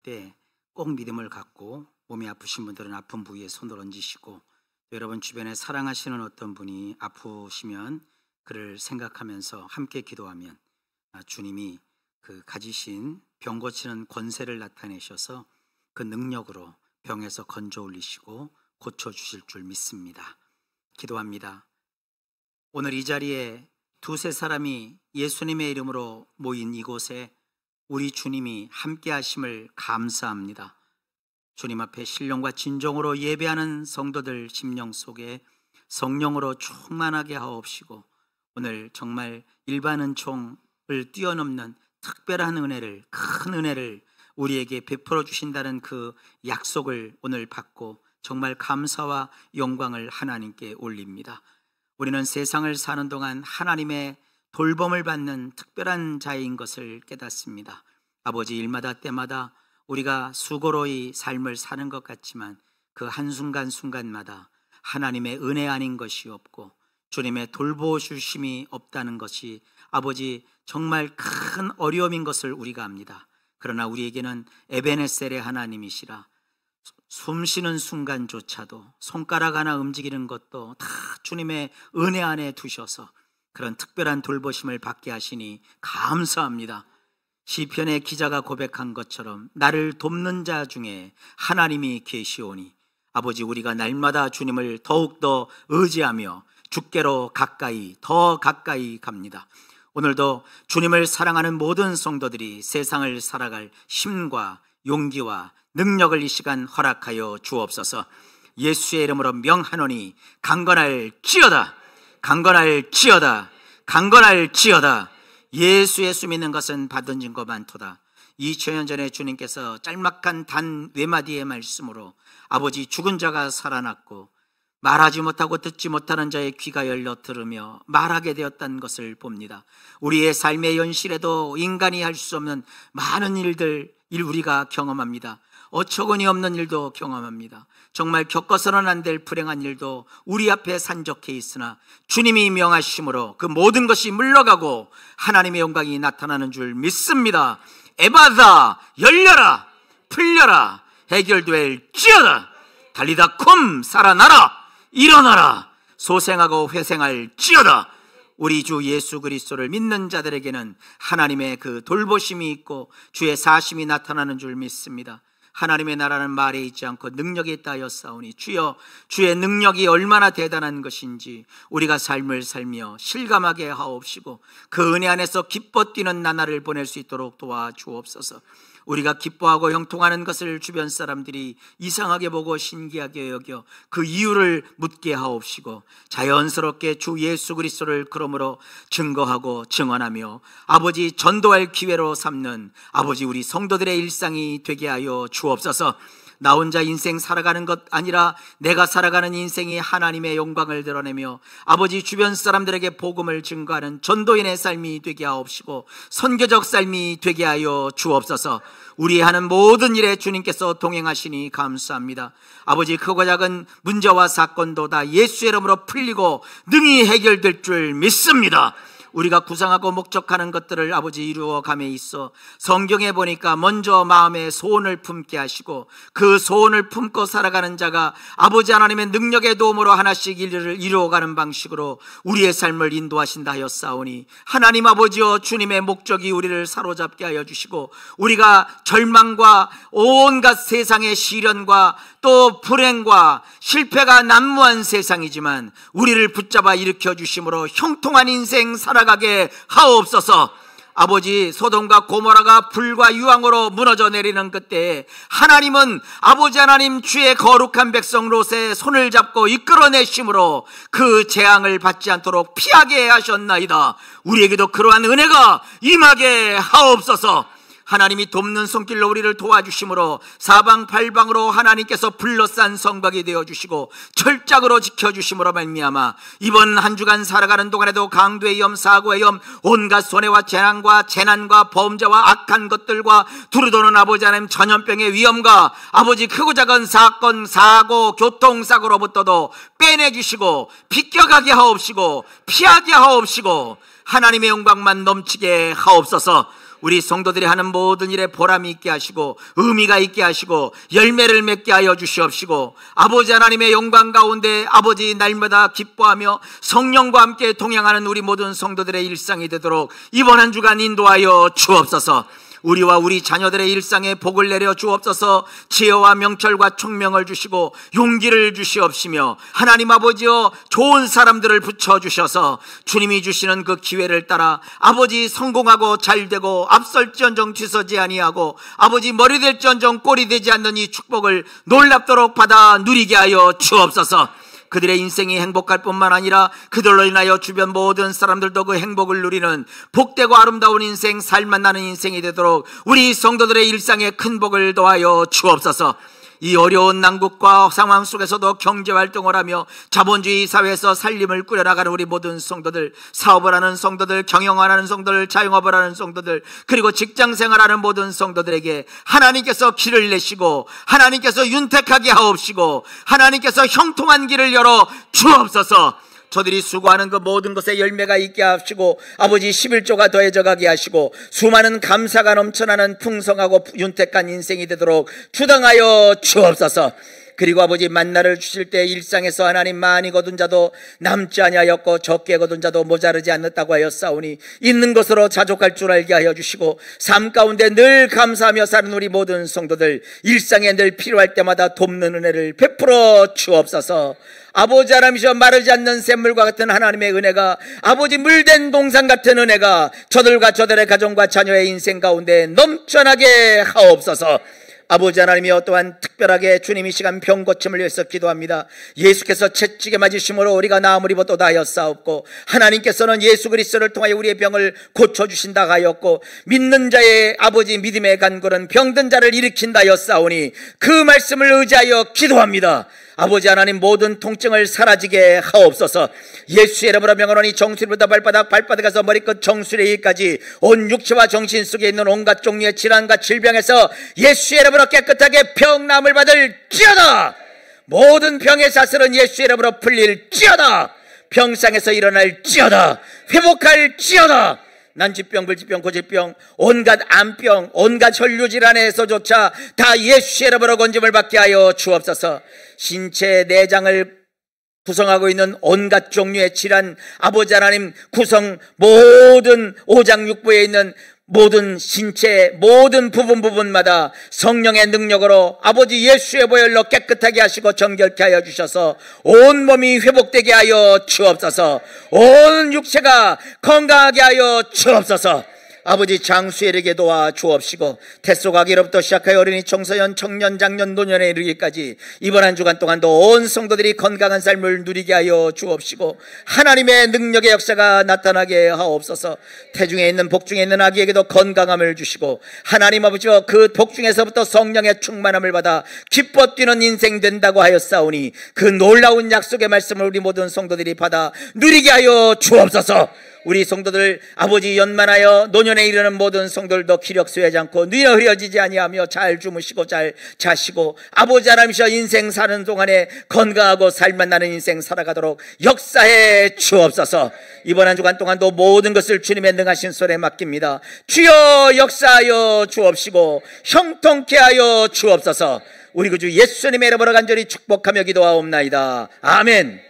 때 꼭 믿음을 갖고 몸이 아프신 분들은 아픈 부위에 손을 얹으시고, 여러분 주변에 사랑하시는 어떤 분이 아프시면 그를 생각하면서 함께 기도하면 주님이 그 가지신 병 고치는 권세를 나타내셔서 그 능력으로 병에서 건져 올리시고 고쳐주실 줄 믿습니다. 기도합니다. 오늘 이 자리에 두세 사람이 예수님의 이름으로 모인 이곳에 우리 주님이 함께 하심을 감사합니다. 주님 앞에 신령과 진정으로 예배하는 성도들 심령 속에 성령으로 충만하게 하옵시고, 오늘 정말 일반 은총을 뛰어넘는 특별한 은혜를, 큰 은혜를 우리에게 베풀어 주신다는 그 약속을 오늘 받고 정말 감사와 영광을 하나님께 올립니다. 우리는 세상을 사는 동안 하나님의 돌봄을 받는 특별한 자인 것을 깨닫습니다. 아버지, 일마다 때마다 우리가 수고로이 삶을 사는 것 같지만 그 한순간순간마다 하나님의 은혜 아닌 것이 없고 주님의 돌보주심이 없다는 것이 아버지 정말 큰 어려움인 것을 우리가 압니다. 그러나 우리에게는 에베네셀의 하나님이시라, 숨 쉬는 순간조차도 손가락 하나 움직이는 것도 다 주님의 은혜 안에 두셔서 그런 특별한 돌보심을 받게 하시니 감사합니다. 시편의 기자가 고백한 것처럼 나를 돕는 자 중에 하나님이 계시오니, 아버지 우리가 날마다 주님을 더욱더 의지하며 주께로 가까이 더 가까이 갑니다. 오늘도 주님을 사랑하는 모든 성도들이 세상을 살아갈 힘과 용기와 능력을 이 시간 허락하여 주옵소서. 예수의 이름으로 명하노니 강건할지어다, 강건할지어다, 강건할지어다. 예수 믿는 것은 받은 증거 많도다. 2000년 전에 주님께서 짤막한 단 외마디의 말씀으로 아버지 죽은 자가 살아났고 말하지 못하고 듣지 못하는 자의 귀가 열려 들으며 말하게 되었다는 것을 봅니다. 우리의 삶의 현실에도 인간이 할 수 없는 많은 일들 우리가 경험합니다. 어처구니 없는 일도 경험합니다. 정말 겪어서는 안 될 불행한 일도 우리 앞에 산적해 있으나 주님이 명하심으로 그 모든 것이 물러가고 하나님의 영광이 나타나는 줄 믿습니다. 에바다, 열려라, 풀려라, 해결될지어다. 달리다 쿰, 살아나라, 일어나라, 소생하고 회생할지어다. 우리 주 예수 그리스도를 믿는 자들에게는 하나님의 그 돌보심이 있고 주의 사심이 나타나는 줄 믿습니다. 하나님의 나라는 말에 있지 않고 능력에 있다 하였사오니, 주여 주의 능력이 얼마나 대단한 것인지 우리가 삶을 살며 실감하게 하옵시고 그 은혜 안에서 기뻐 뛰는 나날을 보낼 수 있도록 도와주옵소서. 우리가 기뻐하고 형통하는 것을 주변 사람들이 이상하게 보고 신기하게 여겨 그 이유를 묻게 하옵시고 자연스럽게 주 예수 그리스도를 그러므로 증거하고 증언하며 아버지 전도할 기회로 삼는 아버지 우리 성도들의 일상이 되게 하여 주옵소서. 나 혼자 인생 살아가는 것 아니라 내가 살아가는 인생이 하나님의 영광을 드러내며 아버지 주변 사람들에게 복음을 증거하는 전도인의 삶이 되게 하옵시고 선교적 삶이 되게 하여 주옵소서. 우리 하는 모든 일에 주님께서 동행하시니 감사합니다. 아버지 크고 작은 문제와 사건도 다 예수의 이름으로 풀리고 능히 해결될 줄 믿습니다. 우리가 구상하고 목적하는 것들을 아버지 이루어감에 있어 성경에 보니까 먼저 마음에 소원을 품게 하시고 그 소원을 품고 살아가는 자가 아버지 하나님의 능력의 도움으로 하나씩 일을 이루어가는 방식으로 우리의 삶을 인도하신다 하였사오니, 하나님 아버지여 주님의 목적이 우리를 사로잡게 하여 주시고 우리가 절망과 온갖 세상의 시련과 또 불행과 실패가 난무한 세상이지만 우리를 붙잡아 일으켜 주심으로 형통한 인생 살아가게 하옵소서. 아버지 소돔과 고모라가 불과 유황으로 무너져 내리는 그때에 하나님은 아버지 하나님 주의 거룩한 백성 롯의 손을 잡고 이끌어내심으로 그 재앙을 받지 않도록 피하게 하셨나이다. 우리에게도 그러한 은혜가 임하게 하옵소서. 하나님이 돕는 손길로 우리를 도와주심으로 사방팔방으로 하나님께서 불러싼 성곽이 되어주시고 철장으로 지켜주심으로 말미암아 이번 한 주간 살아가는 동안에도 강도의 염, 사고의 염, 온갖 손해와 재난과 재난과 범죄와 악한 것들과 두루도는 아버지 하나님 전염병의 위험과 아버지 크고 작은 사건, 사고, 교통사고로부터도 빼내주시고 비껴가게 하옵시고 피하게 하옵시고 하나님의 영광만 넘치게 하옵소서. 우리 성도들이 하는 모든 일에 보람이 있게 하시고 의미가 있게 하시고 열매를 맺게 하여 주시옵시고, 아버지 하나님의 영광 가운데 아버지 날마다 기뻐하며 성령과 함께 동행하는 우리 모든 성도들의 일상이 되도록 이번 한 주간 인도하여 주옵소서. 우리와 우리 자녀들의 일상에 복을 내려 주옵소서. 지혜와 명철과 총명을 주시고 용기를 주시옵시며, 하나님 아버지여 좋은 사람들을 붙여주셔서 주님이 주시는 그 기회를 따라 아버지 성공하고 잘되고 앞설지언정 뒤서지 아니하고 아버지 머리 될지언정 꼴이 되지 않는 이 축복을 놀랍도록 받아 누리게 하여 주옵소서. 그들의 인생이 행복할 뿐만 아니라 그들로 인하여 주변 모든 사람들도 그 행복을 누리는 복되고 아름다운 인생, 살만 나는 인생이 되도록 우리 성도들의 일상에 큰 복을 더하여 주옵소서. 이 어려운 난국과 상황 속에서도 경제활동을 하며 자본주의 사회에서 살림을 꾸려나가는 우리 모든 성도들, 사업을 하는 성도들, 경영을 하는 성도들, 자영업을 하는 성도들, 그리고 직장생활하는 모든 성도들에게 하나님께서 길을 내시고 하나님께서 윤택하게 하옵시고 하나님께서 형통한 길을 열어 주옵소서. 저들이 수고하는 그 모든 것에 열매가 있게 하시고 아버지 11조가 더해져 가게 하시고 수많은 감사가 넘쳐나는 풍성하고 윤택한 인생이 되도록 주당하여 주옵소서. 그리고 아버지 만나를 주실 때 일상에서 하나님 많이 거둔 자도 남지 아니하였고 적게 거둔 자도 모자르지 않았다고 하였사오니 있는 것으로 자족할 줄 알게 하여 주시고 삶 가운데 늘 감사하며 사는 우리 모든 성도들 일상에 늘 필요할 때마다 돕는 은혜를 베풀어 주옵소서. 아버지 하나님이시여 마르지 않는 샘물과 같은 하나님의 은혜가, 아버지 물된 동산 같은 은혜가 저들과 저들의 가정과 자녀의 인생 가운데 넘쳐나게 하옵소서. 아버지 하나님이여 또한 특별하게 주님 이 시간 병 고침을 위해서 기도합니다. 예수께서 채찍에 맞으심으로 우리가 나음을 입었도다 하였사옵고 하나님께서는 예수 그리스도를 통하여 우리의 병을 고쳐주신다 하였고 믿는 자의 아버지 믿음의 간구는 병든 자를 일으킨다 하였사오니 그 말씀을 의지하여 기도합니다. 아버지 하나님 모든 통증을 사라지게 하옵소서. 예수의 이름으로 명하노니 정수리부터 발바닥에서 머리끝 정수리까지 온 육체와 정신 속에 있는 온갖 종류의 질환과 질병에서 예수의 이름으로 깨끗하게 병남을 받을지어다. 모든 병의 사슬은 예수의 이름으로 풀릴지어다. 병상에서 일어날지어다. 회복할지어다. 난치병, 불치병, 고질병, 온갖 암병, 온갖 혈류질환에서조차 다 예수의 이름으로 건짐을 받게 하여 주옵소서. 신체 내장을 구성하고 있는 온갖 종류의 질환, 아버지 하나님 구성 모든 오장육부에 있는 모든 신체 모든 부분마다 성령의 능력으로 아버지 예수의 보혈로 깨끗하게 하시고 정결케 하여 주셔서 온 몸이 회복되게 하여 주옵소서. 온 육체가 건강하게 하여 주옵소서. 아버지 장수에게 도와 주옵시고 태소가기로부터 시작하여 어린이, 청소년, 청년, 장년, 노년에 이르기까지 이번 한 주간 동안도 온 성도들이 건강한 삶을 누리게 하여 주옵시고 하나님의 능력의 역사가 나타나게 하옵소서. 태중에 있는 복중에 있는 아기에게도 건강함을 주시고 하나님 아버지와 그 복중에서부터 성령의 충만함을 받아 기뻐 뛰는 인생 된다고 하였사오니 그 놀라운 약속의 말씀을 우리 모든 성도들이 받아 누리게 하여 주옵소서. 우리 성도들 아버지 연만하여 노년에 이르는 모든 성도들도 기력 쇠하지 않고 뉘어 흐려지지 아니하며 잘 주무시고 잘 자시고 아버지 하나님이시여 인생 사는 동안에 건강하고 살만 나는 인생 살아가도록 역사해 주옵소서. 이번 한 주간 동안도 모든 것을 주님의 능하신 손에 맡깁니다. 주여 역사하여 주옵시고 형통케 하여 주옵소서. 우리 구주 예수님의 이름으로 간절히 축복하며 기도하옵나이다. 아멘.